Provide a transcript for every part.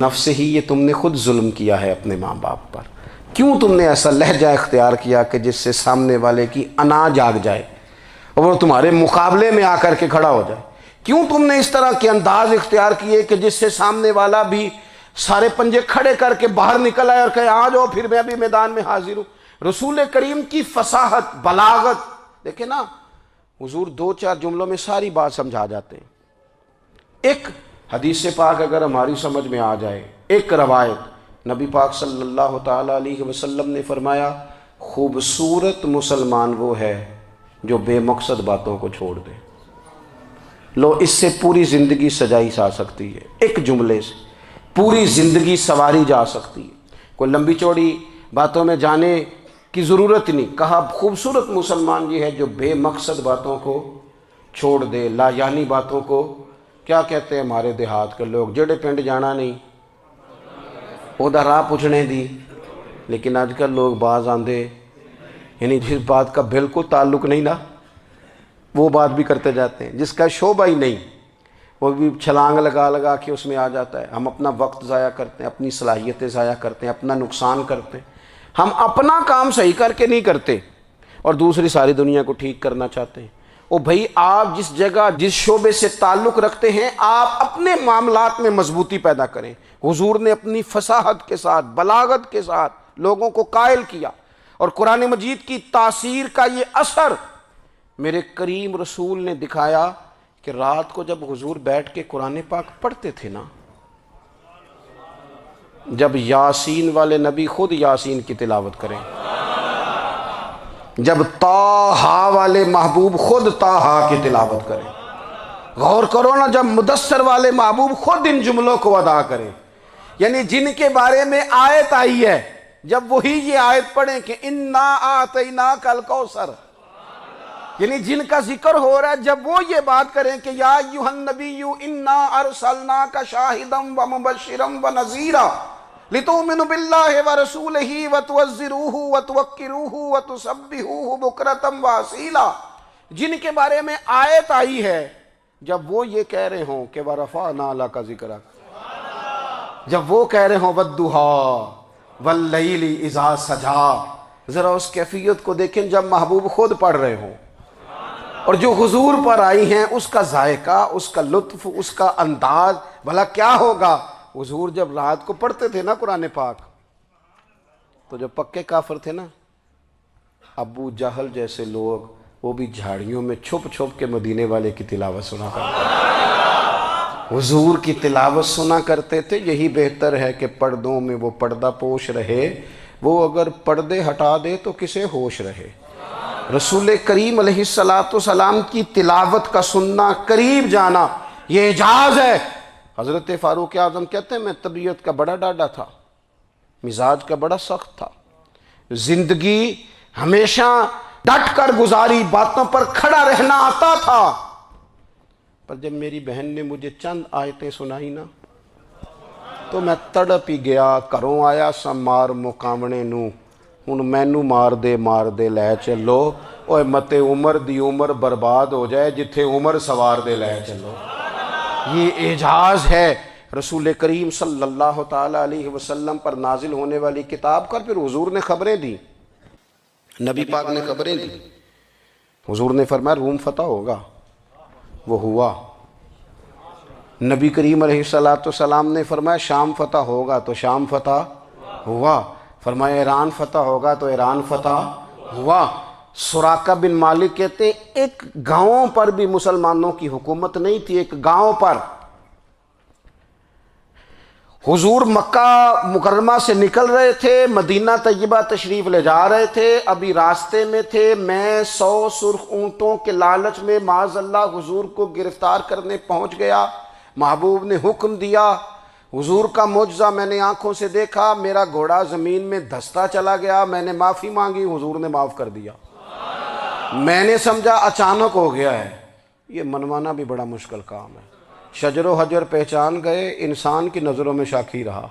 نفس ہی، یہ تم نے خود ظلم کیا ہے اپنے ماں باپ پر۔ کیوں تم نے ایسا لہجہ اختیار کیا کہ جس سے سامنے والے کی انا جاگ جائے اور وہ تمہارے مقابلے میں آ کر کے کھڑا ہو جائے؟ کیوں تم نے اس طرح کے انداز اختیار کیے کہ جس سے سامنے والا بھی سارے پنجے کھڑے کر کے باہر نکل آئے اور کہے آ جاؤ پھر میں ابھی میدان میں حاضر ہوں؟ رسول کریم کی فصاحت، بلاغت دیکھیں نا، حضور دو چار جملوں میں ساری بات سمجھا جاتے ہیں۔ ایک حدیث پاک اگر ہماری سمجھ میں آ جائے، ایک روایت، نبی پاک صلی اللہ تعالیٰ علیہ وسلم نے فرمایا خوبصورت مسلمان وہ ہے جو بے مقصد باتوں کو چھوڑ دے۔ لو، اس سے پوری زندگی سجائی جا سکتی ہے، ایک جملے سے پوری زندگی سواری جا سکتی ہے، کوئی لمبی چوڑی باتوں میں جانے کی ضرورت نہیں۔ کہا خوبصورت مسلمان یہ ہے جو بے مقصد باتوں کو چھوڑ دے، لا یعنی باتوں کو، کیا کہتے ہیں ہمارے دیہات کے لوگ، جڑے پنڈ جانا نہیں اودا راہ پوچھنے دی۔ لیکن آج کل لوگ باز آندے یعنی جس بات کا بالکل تعلق نہیں نا وہ بات بھی کرتے جاتے ہیں، جس کا شعبہ ہی نہیں وہ بھی چھلانگ لگا لگا کے اس میں آ جاتا ہے۔ ہم اپنا وقت ضائع کرتے ہیں، اپنی صلاحیتیں ضائع کرتے ہیں، اپنا نقصان کرتے ہیں۔ ہم اپنا کام صحیح کر کے نہیں کرتے اور دوسری ساری دنیا کو ٹھیک کرنا چاہتے ہیں۔ او بھائی، آپ جس جگہ جس شعبے سے تعلق رکھتے ہیں آپ اپنے معاملات میں مضبوطی پیدا کریں۔ حضور نے اپنی فصاحت کے ساتھ، بلاغت کے ساتھ لوگوں کو قائل کیا، اور قرآن مجید کی تاثیر کا یہ اثر میرے کریم رسول نے دکھایا کہ رات کو جب حضور بیٹھ کے قرآن پاک پڑھتے تھے نا، جب یاسین والے نبی خود یاسین کی تلاوت کریں، جب طٰہٰ والے محبوب خود طٰہٰ کی تلاوت کریں، غور کرو نا، جب مدثر والے محبوب خود ان جملوں کو ادا کریں، یعنی جن کے بارے میں آیت آئی ہے جب وہی یہ آیت پڑھیں کہ اِنَّا أَعْطَيْنَاكَ الْكَوْثَرَ، یعنی جن کا ذکر ہو رہا ہے جب وہ یہ بات کریں کہ یا ایھا النبی انا ارسلناک شاہدا ومبشرا ونذیرا لتؤمنوا باللہ ورسولہ وتعزروہ وتوقروہ وتسبحوہ بکرۃ واصیلا، جن کے بارے میں آیت آئی ہے جب وہ یہ کہہ رہے ہوں کہ ورفعنا لک ذکرک، جب وہ کہہ رہے ہوں والضحیٰ واللیل اذا سجا، ذرا اس کیفیت کو دیکھیں جب محبوب خود پڑھ رہے ہوں، اور جو حضور پر آئی ہیں اس کا ذائقہ، اس کا لطف، اس کا انداز بھلا کیا ہوگا۔ حضور جب رات کو پڑھتے تھے نا قرآن پاک تو جو پکے کافر تھے نا، ابو جہل جیسے لوگ، وہ بھی جھاڑیوں میں چھپ چھپ کے مدینے والے کی تلاوت سنا کرتے تھے، حضور کی تلاوت سنا کرتے تھے۔ یہی بہتر ہے کہ پردوں میں وہ پردہ پوش رہے، وہ اگر پردے ہٹا دے تو کسے ہوش رہے۔ رسول کریم علیہ السلام کی تلاوت کا سننا، قریب جانا، یہ اعجاز ہے۔ حضرت فاروق اعظم کہتے ہیں میں طبیعت کا بڑا ڈاڈا تھا، مزاج کا بڑا سخت تھا، زندگی ہمیشہ ڈٹ کر گزاری، باتوں پر کھڑا رہنا آتا تھا، پر جب میری بہن نے مجھے چند آیتیں سنائی نا تو میں تڑپ ہی گیا۔ گھروں آیا سا مار مقامنے نو، ہن مینو مار دے لے چلو، اوے متے عمر دی عمر برباد ہو جائے جتھے عمر سوار دے لے چلو۔ یہ اعجاز ہے رسول کریم صلی اللہ تعالیٰ علیہ وسلم پر نازل ہونے والی کتاب کا۔ پھر حضور نے خبریں دی، نبی پاک نے خبریں دی۔ حضور نے فرمایا روم فتح ہوگا، وہ ہوا۔ نبی کریم علیہ السلام نے فرمایا شام فتح ہوگا، تو شام فتح ہوا۔ فرمایا ایران فتح ہوگا، تو ایران فتح ہوا۔ سراقہ بن مالک کہتے ہیں ایک گاؤں پر بھی مسلمانوں کی حکومت نہیں تھی، ایک گاؤں پر۔ حضور مکہ مکرمہ سے نکل رہے تھے، مدینہ طیبہ تشریف لے جا رہے تھے، ابھی راستے میں تھے، میں 100 سرخ اونٹوں کے لالچ میں معاذ اللہ حضور کو گرفتار کرنے پہنچ گیا۔ محبوب نے حکم دیا، حضور کا معجزہ میں نے آنکھوں سے دیکھا، میرا گھوڑا زمین میں دھستا چلا گیا، میں نے معافی مانگی، حضور نے معاف کر دیا۔ میں نے سمجھا اچانک ہو گیا ہے۔ یہ منوانا بھی بڑا مشکل کام ہے۔ شجر و حجر پہچان گئے، انسان کی نظروں میں شاکی رہا۔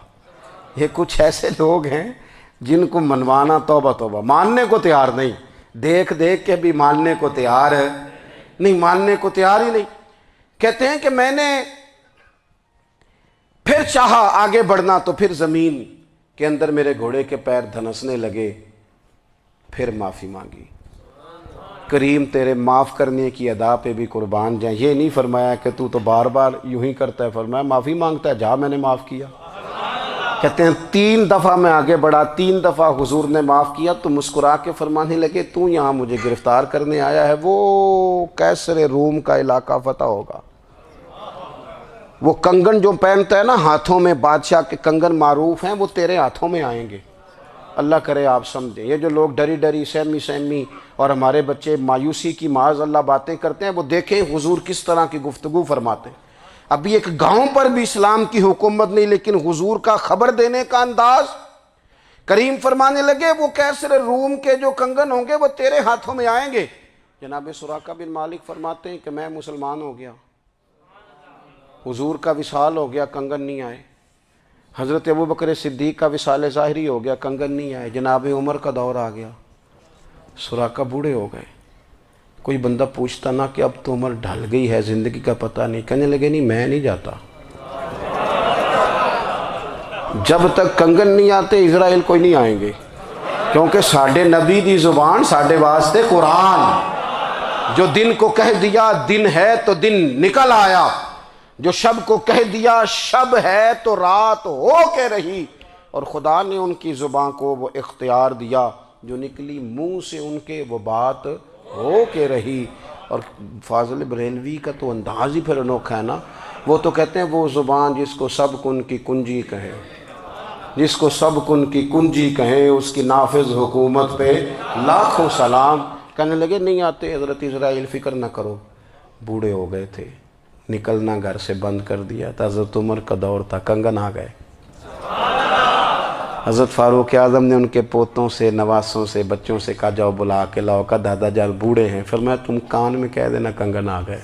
یہ کچھ ایسے لوگ ہیں جن کو منوانا توبہ توبہ، ماننے کو تیار نہیں، دیکھ دیکھ کے بھی ماننے کو تیار ہے نہیں، ماننے کو تیار ہی نہیں۔ کہتے ہیں کہ میں نے پھر چاہا آگے بڑھنا تو پھر زمین کے اندر میرے گھوڑے کے پیر دھنسنے لگے، پھر معافی مانگی۔ کریم تیرے معاف کرنے کی ادا پہ بھی قربان جائیں۔ یہ نہیں فرمایا کہ تو بار بار یوں ہی کرتا ہے، فرمایا معافی مانگتا ہے، جا میں نے معاف کیا۔ کہتے ہیں 3 دفعہ میں آگے بڑھا، 3 دفعہ حضور نے معاف کیا تو مسکرا کے فرمانے لگے تو یہاں مجھے گرفتار کرنے آیا ہے، وہ کیسر روم کا علاقہ فتح ہوگا۔ وہ کنگن جو پہنتا ہے نا ہاتھوں میں، بادشاہ کے کنگن معروف ہیں، وہ تیرے ہاتھوں میں آئیں گے۔ اللہ کرے آپ سمجھیں، یہ جو لوگ ڈری ڈری سہمی اور ہمارے بچے مایوسی کی معاذ اللہ باتیں کرتے ہیں، وہ دیکھیں حضور کس طرح کی گفتگو فرماتے ہیں۔ ابھی ایک گاؤں پر بھی اسلام کی حکومت نہیں، لیکن حضور کا خبر دینے کا انداز۔ کریم فرمانے لگے وہ کیسر روم کے جو کنگن ہوں گے وہ تیرے ہاتھوں میں آئیں گے۔ جناب سراقہ بن مالک فرماتے ہیں کہ میں مسلمان ہو گیا، حضور کا وصال ہو گیا، کنگن نہیں آئے۔ حضرت ابوبکر صدیق کا وصال ظاہری ہو گیا، کنگن نہیں آئے۔ جناب عمر کا دور آ گیا، سراقہ بوڑھے ہو گئے۔ کوئی بندہ پوچھتا نا کہ اب تو عمر ڈھل گئی ہے، زندگی کا پتہ نہیں، کہنے لگے نہیں میں نہیں جاتا، جب تک کنگن نہیں آتے اسرائیل کوئی نہیں آئیں گے، کیونکہ ساڈے نبی دی زبان ساڈے واسطے قرآن۔ جو دن کو کہہ دیا دن ہے تو دن نکل آیا، جو شب کو کہہ دیا شب ہے تو رات ہو کے رہی، اور خدا نے ان کی زبان کو وہ اختیار دیا، جو نکلی منہ سے ان کے وہ بات ہو کے رہی۔ اور فاضل بریلوی کا تو انداز ہی پھر انوکھا ہے نا، وہ تو کہتے ہیں وہ زبان جس کو سب کن کی کنجی کہیں، جس کو سب کن کی کنجی کہیں، اس کی نافذ حکومت پہ لاکھوں سلام۔ کہنے لگے نہیں آتے حضرت اسرائیل، فکر نہ کرو، بوڑھے ہو گئے تھے، نکلنا گھر سے بند کر دیا تھا۔ حضرت عمر کا دور تھا، کنگن آ گئے۔ حضرت فاروق اعظم نے ان کے پوتوں سے، نواسوں سے، بچوں سے کہا جاؤ بلا کے لاؤ، کہا دادا جان بوڑھے ہیں، فرمایا تم کان میں کہہ دینا کنگن آ گئے،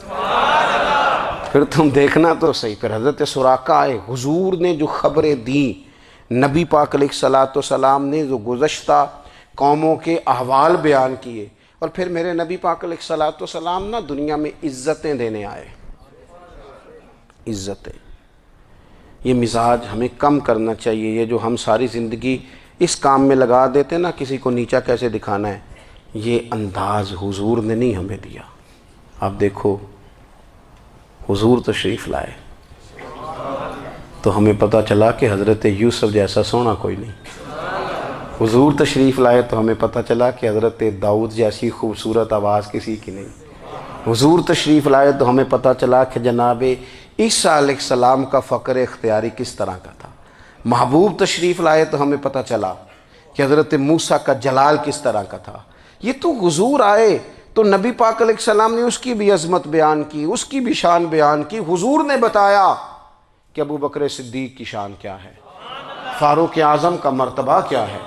پھر تم دیکھنا تو صحیح۔ پھر حضرت سراقہ آئے، حضور نے جو خبریں دیں، نبی پاک علیہ الصلوۃ والسلام نے جو گزشتہ قوموں کے احوال بیان کیے، اور پھر میرے نبی پاک علیہ الصلوۃ والسلام نا دنیا میں عزتیں دینے آئے۔ عزتیں، یہ مزاج ہمیں کم کرنا چاہیے۔ یہ جو ہم ساری زندگی اس کام میں لگا دیتے ہیں نا، کسی کو نیچا کیسے دکھانا ہے، یہ انداز حضور نے نہیں ہمیں دیا۔ آپ دیکھو حضور تشریف لائے تو ہمیں پتہ چلا کہ حضرت یوسف جیسا سونا کوئی نہیں۔ حضور تشریف لائے تو ہمیں پتہ چلا کہ حضرت داؤد جیسی خوبصورت آواز کسی کی نہیں۔ حضور تشریف لائے تو ہمیں پتہ چلا کہ جناب عیسیٰ علیہ السلام کا فقر اختیاری کس طرح کا تھا۔ محبوب تشریف لائے تو ہمیں پتہ چلا کہ حضرت موسیٰ کا جلال کس طرح کا تھا۔ یہ تو حضور آئے تو نبی پاک علیہ السلام نے اس کی بھی عظمت بیان کی، اس کی بھی شان بیان کی۔ حضور نے بتایا کہ ابوبکر صدیق کی شان کیا ہے، فاروق اعظم کا مرتبہ کیا ہے،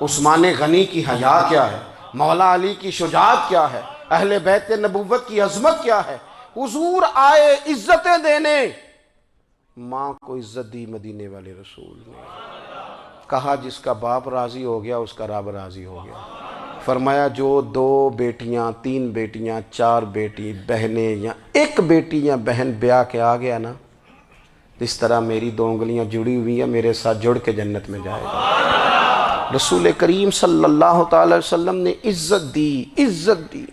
عثمان غنی کی حیا کیا ہے، مولا علی کی شجاعت کیا ہے، اہل بیت نبوت کی عظمت کیا ہے۔ حضور آئے عزتیں دینے۔ ماں کو عزت دی مدینے والے رسول نے، کہا جس کا باپ راضی ہو گیا اس کا رب راضی ہو گیا۔ فرمایا جو 2 بیٹیاں، 3 بیٹیاں، 4 بیٹی بہنیں یا 1 بیٹی یا بہن بیاہ کے آ گیا نا، اس طرح میری 2 انگلیاں جڑی ہوئی ہیں، میرے ساتھ جڑ کے جنت میں جائے گا۔ رسول کریم صلی اللہ تعالی وسلم نے عزت دی، عزت دی۔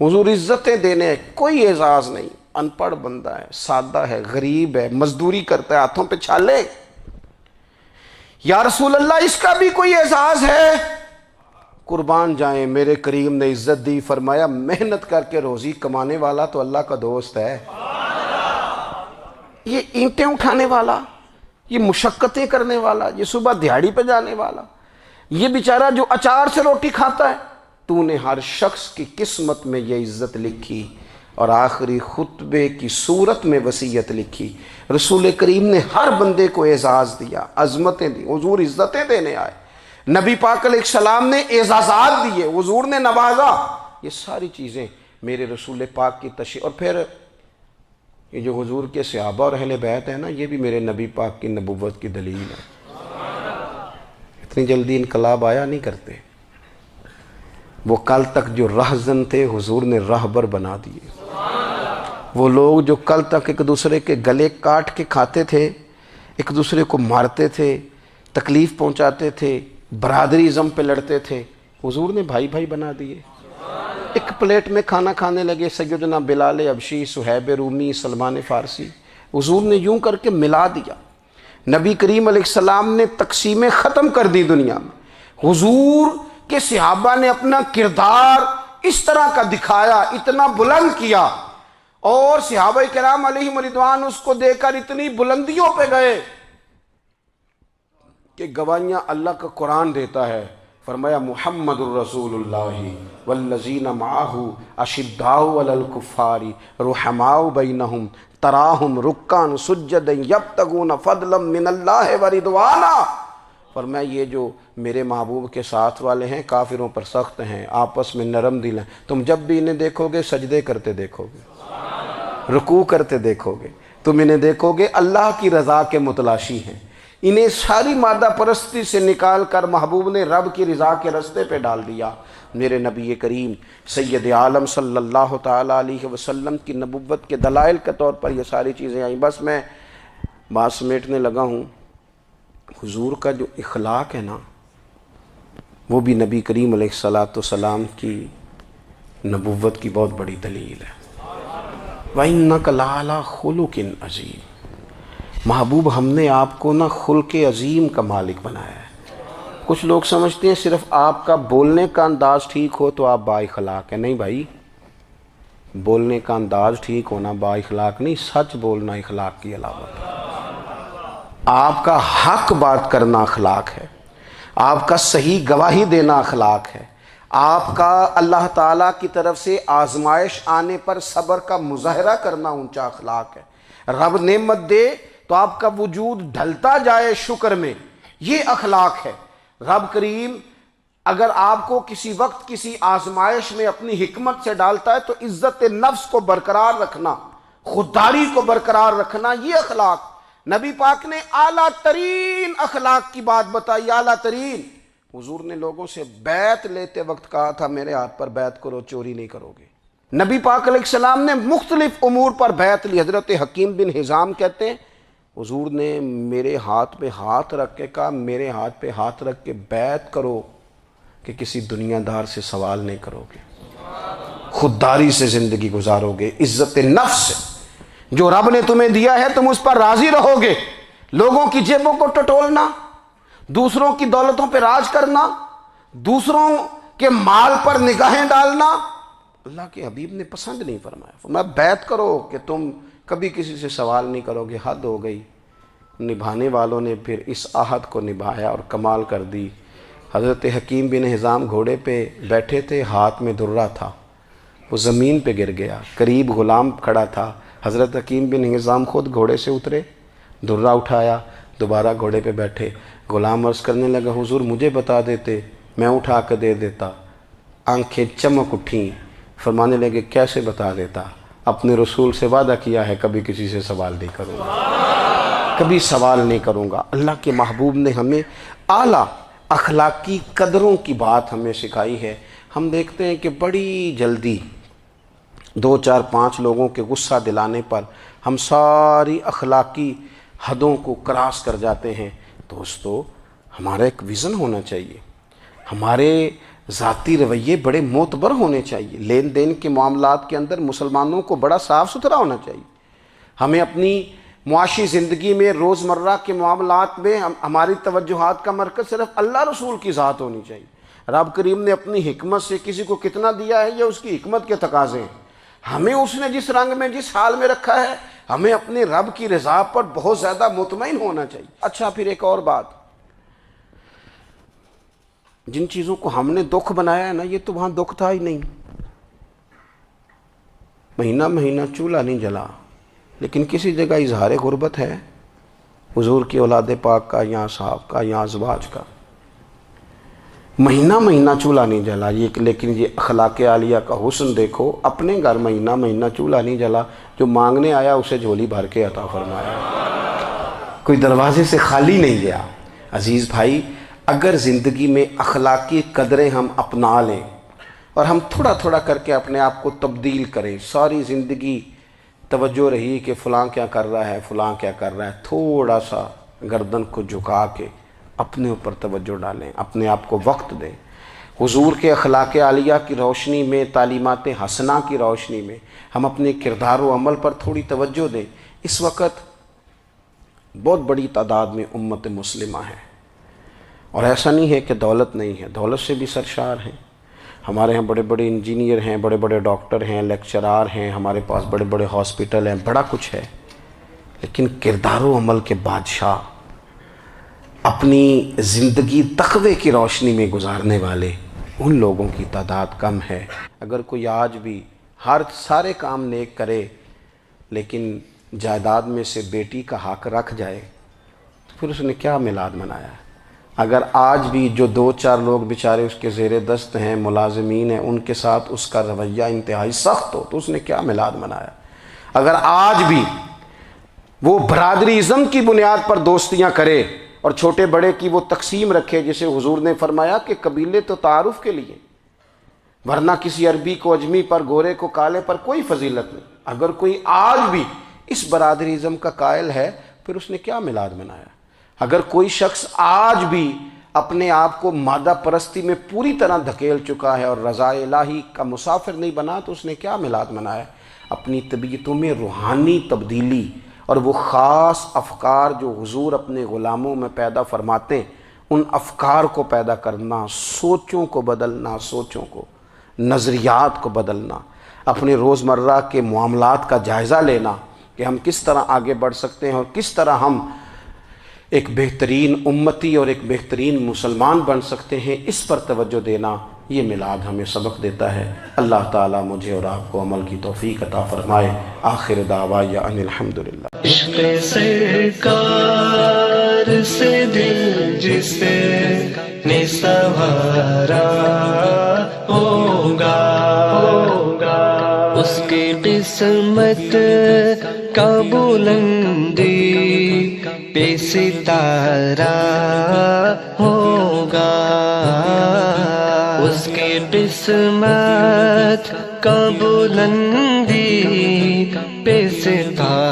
حضور عزتیں دینے، کوئی اعزاز نہیں۔ ان پڑھ بندہ ہے، سادہ ہے، غریب ہے، مزدوری کرتا ہے، ہاتھوں پہ چھالے، یا رسول اللہ اس کا بھی کوئی اعزاز ہے؟ قربان جائیں، میرے کریم نے عزت دی، فرمایا محنت کر کے روزی کمانے والا تو اللہ کا دوست ہے۔ یہ اینٹیں اٹھانے والا، یہ مشقتیں کرنے والا، یہ صبح دیہڑی پہ جانے والا، یہ بیچارہ جو اچار سے روٹی کھاتا ہے، تو نے ہر شخص کی قسمت میں یہ عزت لکھی اور آخری خطبے کی صورت میں وصیت لکھی۔ رسول کریم نے ہر بندے کو اعزاز دیا، عظمتیں دی۔ حضور عزتیں دینے آئے، نبی پاک علیہ السلام نے اعزازات دیے، حضور نے نوازا۔ یہ ساری چیزیں میرے رسول پاک کی تشریف، اور پھر یہ جو حضور کے صحابہ اور اہل بیت ہیں نا، یہ بھی میرے نبی پاک کی نبوت کی دلیل ہے۔ اتنی جلدی انقلاب آیا نہیں کرتے، وہ کل تک جو رہزن تھے حضور نے راہبر بنا دیے۔ وہ لوگ جو کل تک ایک دوسرے کے گلے کاٹ کے کھاتے تھے، ایک دوسرے کو مارتے تھے، تکلیف پہنچاتے تھے، برادری ازم پہ لڑتے تھے، حضور نے بھائی بھائی بنا دیے۔ ایک پلیٹ میں کھانا کھانے لگے، سیدنا بلال حبشی، صہیب رومی، سلمان فارسی، حضور نے یوں کر کے ملا دیا۔ نبی کریم علیہ السلام نے تقسیمیں ختم کر دی دنیا میں۔ حضور کے صحابہ نے اپنا کردار اس طرح کا دکھایا، اتنا بلند کیا، اور صحابہ کرام علیہم رضوان اس کو دیکھ کر اتنی بلندیوں پہ گئے کہ گواہیاں اللہ کا قرآن دیتا ہے۔ فرمایا محمد الرسول اللہ والذین معہ اشداء علی الکفار رحماء بینہم تراہم رکعا سجدا یبتغون فضلا من اللہ ورضوانا۔ فرمایا یہ جو میرے محبوب کے ساتھ والے ہیں کافروں پر سخت ہیں، آپس میں نرم دل ہیں، تم جب بھی انہیں دیکھو گے سجدے کرتے دیکھو گے، رکوع کرتے دیکھو گے، تم انہیں دیکھو گے اللہ کی رضا کے متلاشی ہیں۔ انہیں ساری مادہ پرستی سے نکال کر محبوب نے رب کی رضا کے رستے پہ ڈال دیا۔ میرے نبی کریم سید عالم صلی اللہ تعالیٰ علیہ وسلم کی نبوت کے دلائل کے طور پر یہ ساری چیزیں آئیں۔ بس میں بات سمیٹنے لگا ہوں۔ حضور کا جو اخلاق ہے نا، وہ بھی نبی کریم علیہ السلام کی نبوت کی بہت بڑی دلیل ہے۔ وَإِنَّكَ لَعَلَىٰ خُلُقٍ عَظِيمٍ۔ محبوب ہم نے آپ کو نا خلق عظیم کا مالک بنایا ہے۔ کچھ لوگ سمجھتے ہیں صرف آپ کا بولنے کا انداز ٹھیک ہو تو آپ با اخلاق ہیں۔ نہیں بھائی، بولنے کا انداز ٹھیک ہونا با اخلاق نہیں، سچ بولنا اخلاق کی علامت ہے۔ آپ کا حق بات کرنا اخلاق ہے، آپ کا صحیح گواہی دینا اخلاق ہے، آپ کا اللہ تعالیٰ کی طرف سے آزمائش آنے پر صبر کا مظاہرہ کرنا اونچا اخلاق ہے۔ رب نعمت دے تو آپ کا وجود ڈھلتا جائے شکر میں، یہ اخلاق ہے۔ رب کریم اگر آپ کو کسی وقت کسی آزمائش میں اپنی حکمت سے ڈالتا ہے تو عزت نفس کو برقرار رکھنا، خودداری کو برقرار رکھنا، یہ اخلاق۔ نبی پاک نے اعلیٰ ترین اخلاق کی بات بتائی، اعلیٰ ترین۔ حضور نے لوگوں سے بیعت لیتے وقت کہا تھا میرے ہاتھ پر بیعت کرو، چوری نہیں کرو گے۔ نبی پاک علیہ السلام نے مختلف امور پر بیعت لی۔ حضرت حکیم بن حزام کہتے ہیں حضور نے میرے ہاتھ پہ ہاتھ رکھ کے کہا میرے ہاتھ پہ ہاتھ رکھ کے بیعت کرو کہ کسی دنیا دار سے سوال نہیں کرو گے، خودداری سے زندگی گزارو گے، عزت نفس سے جو رب نے تمہیں دیا ہے تم اس پر راضی رہو گے۔ لوگوں کی جیبوں کو ٹٹولنا، دوسروں کی دولتوں پہ راج کرنا، دوسروں کے مال پر نگاہیں ڈالنا اللہ کے حبیب نے پسند نہیں فرمایا۔ فرمایا بیعت کرو کہ تم کبھی کسی سے سوال نہیں کرو گے۔ حد ہو گئی۔ نبھانے والوں نے پھر اس عہد کو نبھایا اور کمال کر دی۔ حضرت حکیم بن حزام گھوڑے پہ بیٹھے تھے، ہاتھ میں درہ تھا، وہ زمین پہ گر گیا، قریب غلام کھڑا تھا۔ حضرت حکیم بن حزام خود گھوڑے سے اترے، درہ اٹھایا، دوبارہ گھوڑے پہ بیٹھے۔ غلام عرض کرنے لگا حضور مجھے بتا دیتے میں اٹھا کے دے دیتا۔ آنکھیں چمک اٹھیں، فرمانے لگے کیسے بتا دیتا؟ اپنے رسول سے وعدہ کیا ہے کبھی کسی سے سوال نہیں کروں گا، کبھی سوال نہیں کروں گا۔ اللہ کے محبوب نے ہمیں اعلیٰ اخلاقی قدروں کی بات ہمیں سکھائی ہے۔ ہم دیکھتے ہیں کہ بڑی جلدی 2 4 5 لوگوں کے غصہ دلانے پر ہم ساری اخلاقی حدوں کو کراس کر جاتے ہیں۔ دوستو ہمارا ایک ویژن ہونا چاہیے، ہمارے ذاتی رویے بڑے معتبر ہونے چاہیے۔ لین دین کے معاملات کے اندر مسلمانوں کو بڑا صاف ستھرا ہونا چاہیے۔ ہمیں اپنی معاشی زندگی میں روزمرہ کے معاملات میں ہماری توجہات کا مرکز صرف اللہ رسول کی ذات ہونی چاہیے۔ رب کریم نے اپنی حکمت سے کسی کو کتنا دیا ہے یہ اس کی حکمت کے تقاضے ہیں۔ ہمیں اس نے جس رنگ میں جس حال میں رکھا ہے ہمیں اپنے رب کی رضا پر بہت زیادہ مطمئن ہونا چاہیے۔ اچھا پھر ایک اور بات، جن چیزوں کو ہم نے دکھ بنایا ہے نا یہ تو وہاں دکھ تھا ہی نہیں۔ مہینہ مہینہ چولہا نہیں جلا، لیکن کسی جگہ اظہار غربت ہے حضور کی اولاد پاک کا یا صاحب کا یا ازواج کا۔ مہینہ مہینہ چولہا نہیں جلا، لیکن یہ اخلاق عالیہ کا حسن دیکھو، اپنے گھر مہینہ مہینہ چولہا نہیں جلا، جو مانگنے آیا اسے جھولی بھر کے عطا فرمایا، کوئی دروازے سے خالی نہیں گیا۔ عزیز بھائی اگر زندگی میں اخلاقی قدریں ہم اپنا لیں اور ہم تھوڑا تھوڑا کر کے اپنے آپ کو تبدیل کریں، ساری زندگی توجہ رہی کہ فلاں کیا کر رہا ہے فلاں کیا کر رہا ہے، تھوڑا سا گردن کو جھکا کے اپنے اوپر توجہ ڈالیں، اپنے آپ کو وقت دیں، حضور کے اخلاق عالیہ کی روشنی میں، تعلیمات حسنہ کی روشنی میں ہم اپنے کردار و عمل پر تھوڑی توجہ دیں۔ اس وقت بہت بڑی تعداد میں امت مسلمہ ہے، اور ایسا نہیں ہے کہ دولت نہیں ہے، دولت سے بھی سرشار ہیں۔ ہمارے ہاں بڑے بڑے انجینئر ہیں، بڑے بڑے ڈاکٹر ہیں، لیکچرار ہیں، ہمارے پاس بڑے بڑے ہاسپٹل ہیں، بڑا کچھ ہے، لیکن کردار و عمل کے بادشاہ، اپنی زندگی تقوی کی روشنی میں گزارنے والے، ان لوگوں کی تعداد کم ہے۔ اگر کوئی آج بھی سارے کام نیک کرے لیکن جائیداد میں سے بیٹی کا حق رکھ جائے تو پھر اس نے کیا میلاد منایا ہے؟ اگر آج بھی جو 2-4 لوگ بیچارے اس کے زیر دست ہیں، ملازمین ہیں، ان کے ساتھ اس کا رویہ انتہائی سخت ہو تو اس نے کیا میلاد منایا؟ اگر آج بھی وہ برادری ازم کی بنیاد پر دوستیاں کرے اور چھوٹے بڑے کی وہ تقسیم رکھے، جسے حضور نے فرمایا کہ قبیلے تو تعارف کے لیے، ورنہ کسی عربی کو اجمی پر، گورے کو کالے پر کوئی فضیلت نہیں۔ اگر کوئی آج بھی اس برادری ازم کا قائل ہے پھر اس نے کیا میلاد منایا؟ اگر کوئی شخص آج بھی اپنے آپ کو مادہ پرستی میں پوری طرح دھکیل چکا ہے اور رضا الہی کا مسافر نہیں بنا تو اس نے کیا میلاد منایا؟ اپنی طبیعتوں میں روحانی تبدیلی اور وہ خاص افکار جو حضور اپنے غلاموں میں پیدا فرماتے ہیں، ان افکار کو پیدا کرنا، سوچوں کو بدلنا، سوچوں کو، نظریات کو بدلنا، اپنے روزمرہ کے معاملات کا جائزہ لینا کہ ہم کس طرح آگے بڑھ سکتے ہیں اور کس طرح ہم ایک بہترین امتی اور ایک بہترین مسلمان بن سکتے ہیں، اس پر توجہ دینا، یہ میلاد ہمیں سبق دیتا ہے۔ اللہ تعالیٰ مجھے اور آپ کو عمل کی توفیق عطا فرمائے۔ آخر دعوایا ان الحمدللہ۔ عشق سرکار سے دل جس نے سنوارا ہوگا، اس کی قسمت کا بلندی پہ ستارہ ہوگا، اس کی قسمت کا بلندی پہ ستارہ